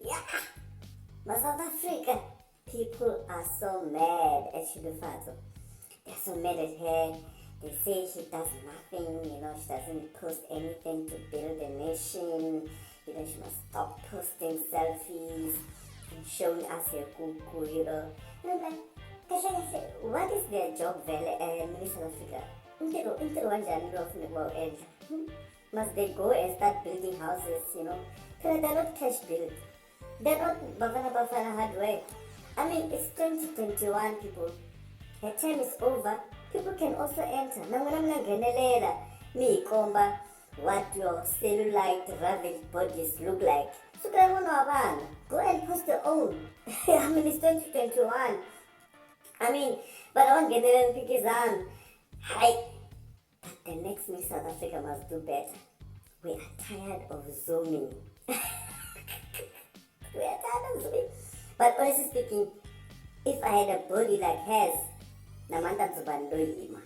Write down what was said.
Yeah, but South Africa, people are so mad at Shulufato. They're so mad at her. They say she does nothing, she doesn't post anything to build a nation. She must stop posting selfies and showing us her cuckoo. And I'm like, kahle, what is their job value in South Africa? Intero kanjani lo ofuna ukuwenza? Must they go and start building houses, They're not cash built. They're not bafana hard work. I mean, it's 2021, people. The term is over. People can also enter. Nkanelo, me komba what your cellulite ravaged bodies look like. So go and post your own. I mean, it's 2021. But I want Nkanelo Pikizan. Hi. But the next Miss South Africa must do better. We are tired of zooming. We are tired of zooming. But honestly speaking, if I had a body like hers, Namanda Zubandoyima.